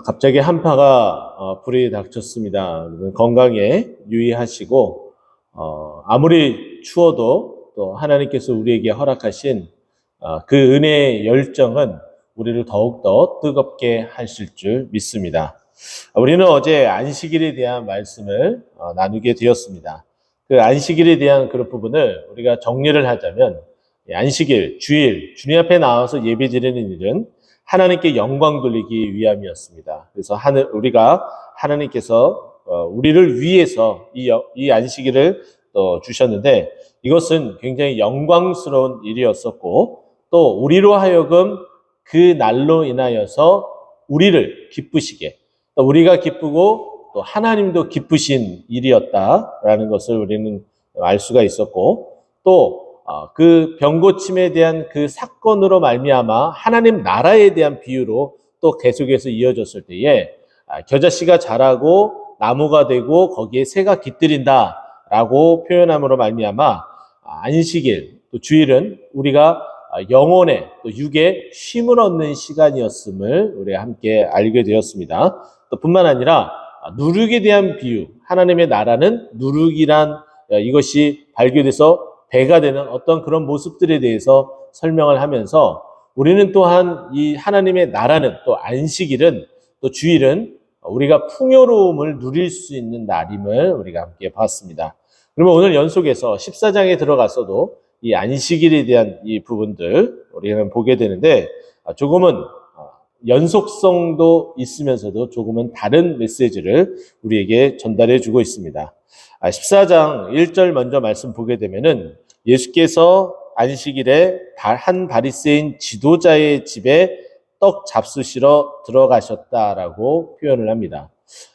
갑자기 한파가 불이 닥쳤습니다. 여러분 건강에 유의하시고 아무리 추워도 또 하나님께서 우리에게 허락하신 그 은혜의 열정은 우리를 더욱더 뜨겁게 하실 줄 믿습니다. 우리는 어제 안식일에 대한 말씀을 나누게 되었습니다. 그 안식일에 대한 그런 부분을 우리가 정리를 하자면 안식일, 주일, 주님 앞에 나와서 예배드리는 일은 하나님께 영광 돌리기 위함이었습니다. 그래서 우리가 하나님께서 우리를 위해서 이 안식일을 주셨는데 이것은 굉장히 영광스러운 일이었었고 또 우리로 하여금 그 날로 인하여서 우리를 기쁘시게 또 우리가 기쁘고 또 하나님도 기쁘신 일이었다라는 것을 우리는 알 수가 있었고 또 그 병고침에 대한 그 사건으로 말미암아 하나님 나라에 대한 비유로 또 계속해서 이어졌을 때에 겨자씨가 자라고 나무가 되고 거기에 새가 깃들인다라고 표현함으로 말미암아 안식일 또 주일은 우리가 영혼의 또 육의 쉼을 얻는 시간이었음을 우리가 함께 알게 되었습니다. 또 뿐만 아니라 누룩에 대한 비유, 하나님의 나라는 누룩이란 이것이 발견돼서 배가 되는 어떤 그런 모습들에 대해서 설명을 하면서 우리는 또한 이 하나님의 나라는 또 안식일은 또 주일은 우리가 풍요로움을 누릴 수 있는 날임을 우리가 함께 봤습니다. 그러면 오늘 연속해서 14장에 들어가서도 이 안식일에 대한 이 부분들 우리는 보게 되는데 조금은 연속성도 있으면서도 조금은 다른 메시지를 우리에게 전달해 주고 있습니다. 14장 1절 먼저 말씀 보게 되면은 예수께서 안식일에 한 바리새인 지도자의 집에 떡 잡수시러 들어가셨다라고 표현을 합니다.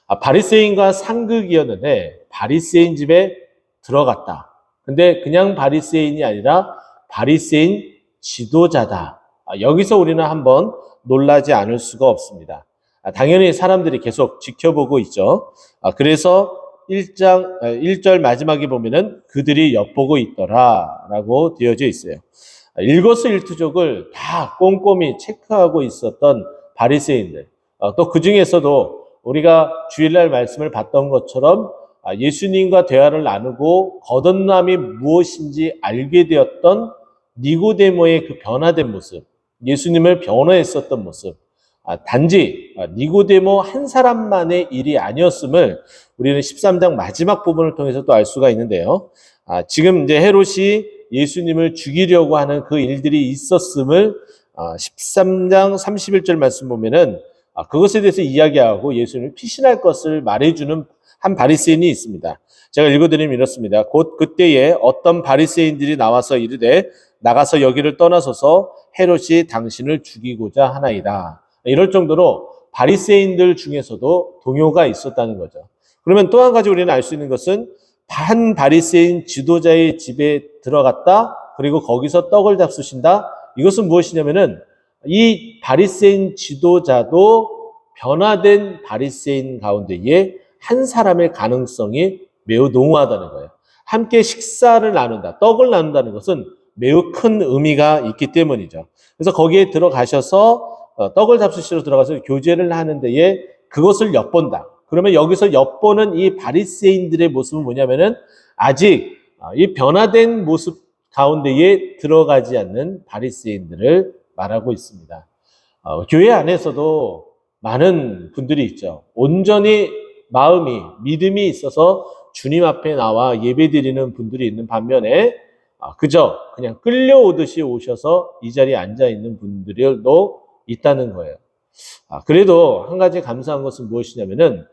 바리새인과 상극이었는데 바리새인 집에 들어갔다. 근데 그냥 바리새인이 아니라 바리새인 지도자다. 여기서 우리는 한번 놀라지 않을 수가 없습니다. 당연히 사람들이 계속 지켜보고 있죠. 그래서 1절 마지막에 보면은 그들이 엿보고 있더라 라고 되어져 있어요. 일거수일투족을 다 꼼꼼히 체크하고 있었던 바리새인들, 또 그 중에서도 우리가 주일날 말씀을 봤던 것처럼 예수님과 대화를 나누고 거듭남이 무엇인지 알게 되었던 니고데모의 그 변화된 모습, 예수님을 변호했었던 모습, 단지 니고데모 한 사람만의 일이 아니었음을 우리는 13장 마지막 부분을 통해서 또 알 수가 있는데요. 지금 이제 헤롯이 예수님을 죽이려고 하는 그 일들이 있었음을 13장 31절 말씀 보면은 그것에 대해서 이야기하고 예수님을 피신할 것을 말해주는 한 바리새인이 있습니다. 제가 읽어드리면 이렇습니다. 곧 그때에 어떤 바리새인들이 나와서 이르되 나가서 여기를 떠나소서 헤롯이 당신을 죽이고자 하나이다. 이럴 정도로 바리새인들 중에서도 동요가 있었다는 거죠. 그러면 또 한 가지 우리는 알 수 있는 것은 한 바리새인 지도자의 집에 들어갔다. 그리고 거기서 떡을 잡수신다. 이것은 무엇이냐면은 이 바리새인 지도자도 변화된 바리새인 가운데에 한 사람의 가능성이 매우 농후하다는 거예요. 함께 식사를 나눈다, 떡을 나눈다는 것은 매우 큰 의미가 있기 때문이죠. 그래서 거기에 들어가셔서 떡을 잡수시러 들어가서 교제를 하는 데에 그것을 엿본다. 그러면 여기서 엿보는 이 바리새인들의 모습은 뭐냐면은 아직 이 변화된 모습 가운데에 들어가지 않는 바리새인들을 말하고 있습니다. 교회 안에서도 많은 분들이 있죠. 온전히 마음이, 믿음이 있어서 주님 앞에 나와 예배드리는 분들이 있는 반면에 그저 그냥 끌려오듯이 오셔서 이 자리에 앉아있는 분들도 있다는 거예요. 그래도 한 가지 감사한 것은 무엇이냐면은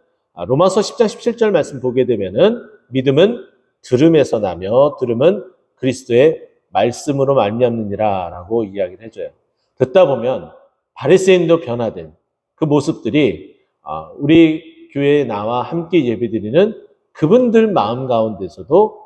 로마서 10장 17절 말씀 보게 되면은 믿음은 들음에서 나며 들음은 그리스도의 말씀으로 말미암느니라 라고 이야기를 해줘요. 듣다 보면 바리새인도 변화된 그 모습들이 우리 교회에 나와 함께 예배드리는 그분들 마음 가운데서도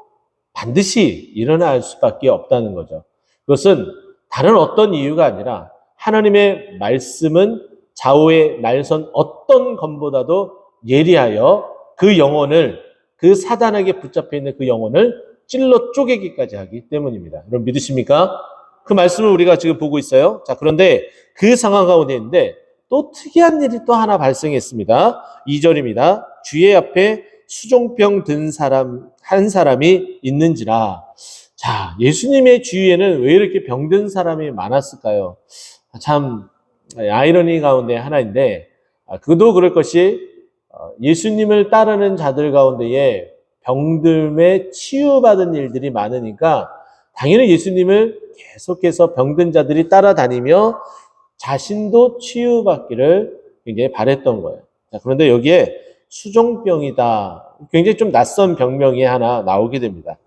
반드시 일어날 수밖에 없다는 거죠. 그것은 다른 어떤 이유가 아니라 하나님의 말씀은 좌우의 날선 어떤 검보다도 예리하여 그 영혼을, 그 사단에게 붙잡혀 있는 그 영혼을 찔러 쪼개기까지 하기 때문입니다. 여러분 믿으십니까? 그 말씀을 우리가 지금 보고 있어요. 자, 그런데 그 상황 가운데 있는데 또 특이한 일이 또 하나 발생했습니다. 2절입니다. 주의 앞에 수종병 든 사람 한 사람이 있는지라. 자, 예수님의 주위에는 왜 이렇게 병든 사람이 많았을까요? 참 아이러니 가운데 하나인데, 그도 그럴 것이 예수님을 따르는 자들 가운데에 병듦에 치유받은 일들이 많으니까 당연히 예수님을 계속해서 병든 자들이 따라다니며 자신도 치유받기를 굉장히 바랬던 거예요. 자, 그런데 여기에 수종병이다. 굉장히 좀 낯선 병명이 하나 나오게 됩니다.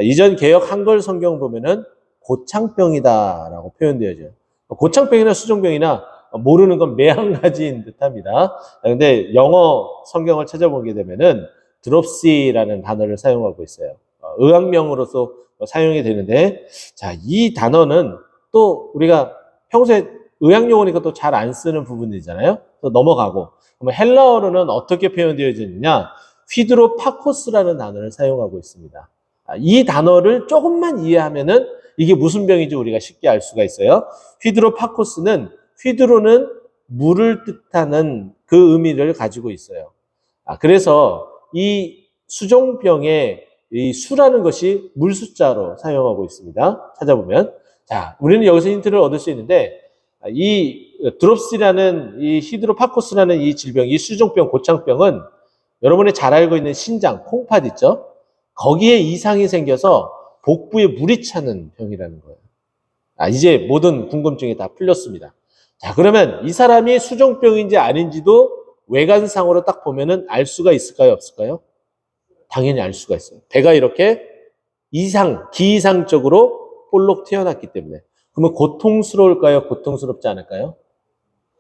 이전 개역 한글 성경 보면은 고창병이다라고 표현되어져요. 고창병이나 수종병이나 모르는 건 매한가지인 듯합니다. 그런데 영어 성경을 찾아보게 되면은 드롭시라는 단어를 사용하고 있어요. 의학명으로서 사용이 되는데, 자, 이 단어는 또 우리가 평소에 의학용어니까 또 잘 안 쓰는 부분이잖아요. 또 넘어가고. 그럼 헬라어로는 어떻게 표현되어지느냐? 휘드로파코스라는 단어를 사용하고 있습니다. 이 단어를 조금만 이해하면은 이게 무슨 병인지 우리가 쉽게 알 수가 있어요. 휘드로파코스는, 휘드로는 물을 뜻하는 그 의미를 가지고 있어요. 그래서 이 수종병에 이 수라는 것이 물 숫자로 사용하고 있습니다. 찾아보면. 자, 우리는 여기서 힌트를 얻을 수 있는데, 이 드롭시라는 이 히드로파코스라는 이 질병, 이 수종병, 고창병은 여러분이 잘 알고 있는 신장, 콩팥 있죠? 거기에 이상이 생겨서 복부에 물이 차는 병이라는 거예요. 이제 모든 궁금증이 다 풀렸습니다. 자, 그러면 이 사람이 수종병인지 아닌지도 외관상으로 딱 보면은 알 수가 있을까요? 없을까요? 당연히 알 수가 있어요. 배가 이렇게 기이상적으로 볼록 튀어났기 때문에. 그러면 고통스러울까요? 고통스럽지 않을까요?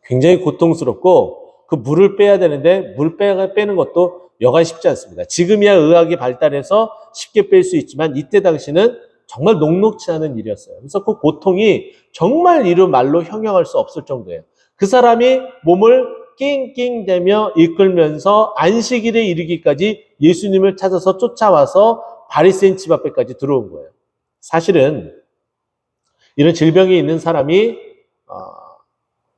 굉장히 고통스럽고, 그 물을 빼야 되는데 물 빼는 것도 여간 쉽지 않습니다. 지금이야 의학이 발달해서 쉽게 뺄 수 있지만 이때 당시는 정말 녹록치 않은 일이었어요. 그래서 그 고통이 정말 이루 말로 형용할 수 없을 정도예요. 그 사람이 몸을 낑낑대며 이끌면서 안식일에 이르기까지 예수님을 찾아서 쫓아와서 바리새인 집 앞에까지 들어온 거예요. 사실은 이런 질병이 있는 사람이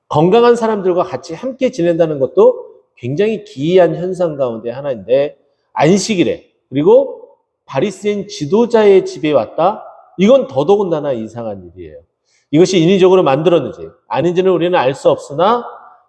건강한 사람들과 같이 함께 지낸다는 것도 굉장히 기이한 현상 가운데 하나인데, 안식일에 그리고 바리새인 지도자의 집에 왔다? 이건 더더군다나 이상한 일이에요. 이것이 인위적으로 만들었는지 아닌지는 우리는 알 수 없으나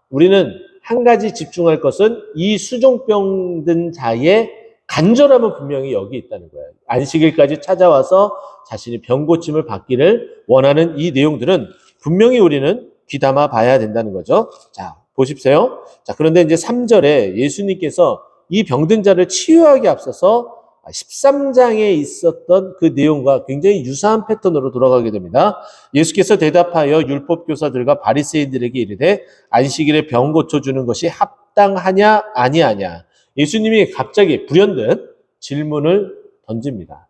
우리는 한 가지 집중할 것은 이 수종병 든 자의 간절함은 분명히 여기 있다는 거예요. 안식일까지 찾아와서 자신이 병 고침을 받기를 원하는 이 내용들은 분명히 우리는 귀담아 봐야 된다는 거죠. 자, 보십시오. 자, 그런데 이제 3절에 예수님께서 이 병든 자를 치유하기 앞서서 13장에 있었던 그 내용과 굉장히 유사한 패턴으로 돌아가게 됩니다. 예수께서 대답하여 율법교사들과 바리새인들에게 이르되 안식일에 병 고쳐주는 것이 합당하냐 아니하냐. 예수님이 갑자기 불현듯 질문을 던집니다.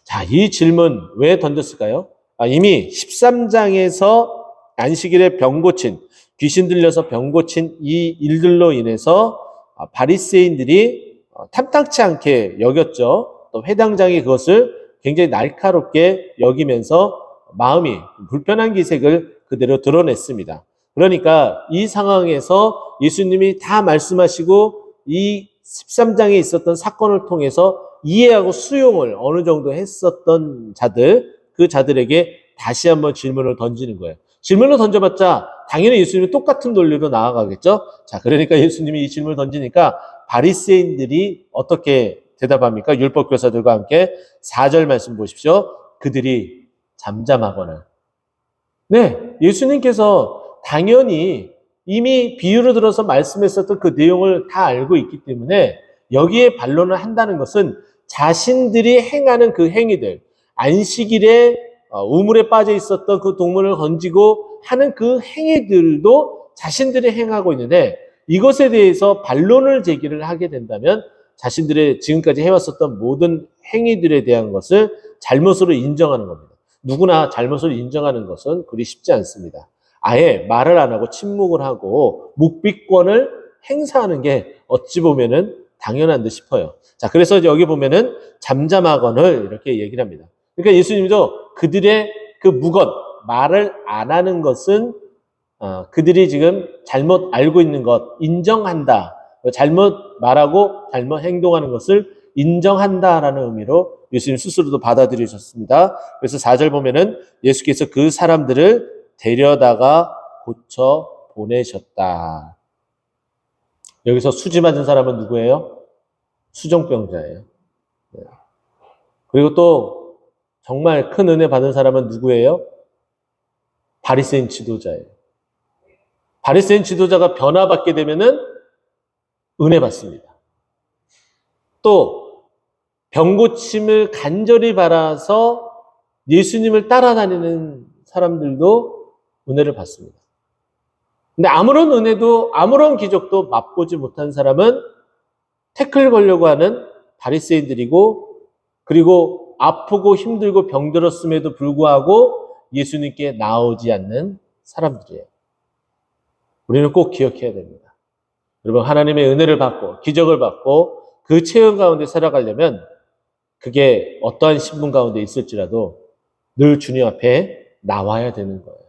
자, 이 질문 왜 던졌을까요? 이미 13장에서 안식일에 병 고친, 귀신 들려서 병 고친 이 일들로 인해서 바리새인들이 탐탁치 않게 여겼죠. 또 회당장이 그것을 굉장히 날카롭게 여기면서 마음이 불편한 기색을 그대로 드러냈습니다. 그러니까 이 상황에서 예수님이 다 말씀하시고 이 13장에 있었던 사건을 통해서 이해하고 수용을 어느 정도 했었던 자들, 그 자들에게 다시 한번 질문을 던지는 거예요. 질문을 던져봤자 당연히 예수님이 똑같은 논리로 나아가겠죠. 자, 그러니까 예수님이 이 질문을 던지니까 바리새인들이 어떻게 대답합니까? 율법교사들과 함께 4절 말씀 보십시오. 그들이 잠잠하거나. 네, 예수님께서 당연히 이미 비유를 들어서 말씀했었던 그 내용을 다 알고 있기 때문에 여기에 반론을 한다는 것은 자신들이 행하는 그 행위들, 안식일에 우물에 빠져 있었던 그 동물을 건지고 하는 그 행위들도 자신들이 행하고 있는데, 이것에 대해서 반론을 제기를 하게 된다면 자신들의 지금까지 해왔었던 모든 행위들에 대한 것을 잘못으로 인정하는 겁니다. 누구나 잘못을 인정하는 것은 그리 쉽지 않습니다. 아예 말을 안 하고 침묵을 하고 묵비권을 행사하는 게 어찌 보면은 당연한 듯 싶어요. 자, 그래서 여기 보면은 잠잠하거늘 이렇게 얘기를 합니다. 그러니까 예수님도 그들의 그 말을 안 하는 것은 그들이 지금 잘못 알고 있는 것, 인정한다. 잘못 말하고 잘못 행동하는 것을 인정한다라는 의미로 예수님 스스로도 받아들이셨습니다. 그래서 4절 보면은 예수께서 그 사람들을 데려다가 고쳐 보내셨다. 여기서 수지 맞은 사람은 누구예요? 수종병자예요. 그리고 또 정말 큰 은혜 받은 사람은 누구예요? 바리새인 지도자예요. 바리새인 지도자가 변화받게 되면은 은혜 받습니다. 또 병고침을 간절히 바라서 예수님을 따라다니는 사람들도 은혜를 받습니다. 근데 아무런 은혜도 아무런 기적도 맛보지 못한 사람은 태클 걸려고 하는 바리새인들이고, 그리고 아프고 힘들고 병들었음에도 불구하고 예수님께 나오지 않는 사람들이에요. 우리는 꼭 기억해야 됩니다. 여러분, 하나님의 은혜를 받고 기적을 받고 그 체험 가운데 살아가려면 그게 어떠한 신분 가운데 있을지라도 늘 주님 앞에 나와야 되는 거예요.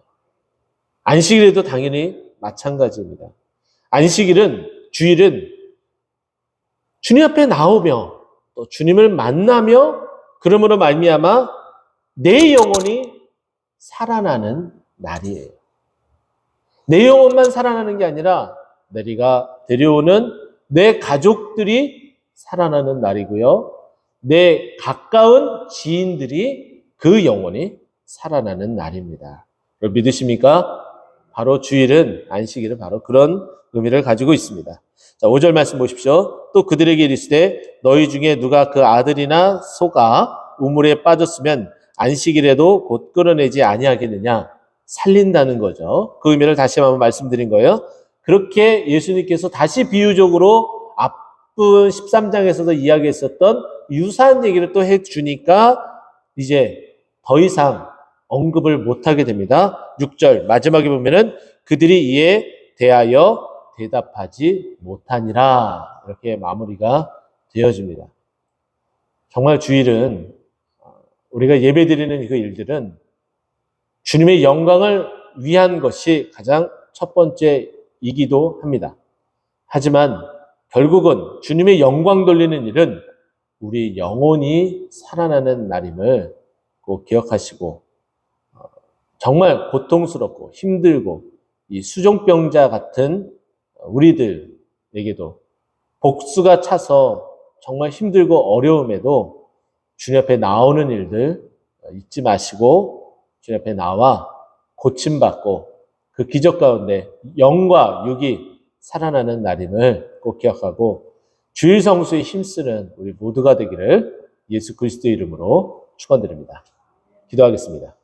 안식일에도 당연히 마찬가지입니다. 안식일은, 주일은 주님 앞에 나오며 또 주님을 만나며 그러므로 말미암아 내 영혼이 살아나는 날이에요. 내 영혼만 살아나는 게 아니라 내가 데려오는 내 가족들이 살아나는 날이고요. 내 가까운 지인들이 그 영혼이 살아나는 날입니다. 믿으십니까? 바로 주일은, 안식일은 바로 그런 의미를 가지고 있습니다. 자, 5절 말씀 보십시오. 또 그들에게 이르시되 너희 중에 누가 그 아들이나 소가 우물에 빠졌으면 안식일에도 곧 끌어내지 아니하겠느냐. 살린다는 거죠. 그 의미를 다시 한번 말씀드린 거예요. 그렇게 예수님께서 다시 비유적으로 앞분 13장에서도 이야기했었던 유사한 얘기를 또 해주니까 이제 더 이상 언급을 못하게 됩니다. 6절 마지막에 보면은 그들이 이에 대하여 대답하지 못하니라, 이렇게 마무리가 되어집니다. 정말 주일은, 우리가 예배드리는 그 일들은 주님의 영광을 위한 것이 가장 첫 번째이기도 합니다. 하지만 결국은 주님의 영광 돌리는 일은 우리 영혼이 살아나는 날임을 꼭 기억하시고, 정말 고통스럽고 힘들고 이 수종병자 같은 우리들에게도 복수가 차서 정말 힘들고 어려움에도 주님 앞에 나오는 일들 잊지 마시고 주님 앞에 나와 고침받고 그 기적 가운데 영과 육이 살아나는 날임을 꼭 기억하고 주일 성수에 힘쓰는 우리 모두가 되기를 예수 그리스도의 이름으로 축원드립니다. 기도하겠습니다.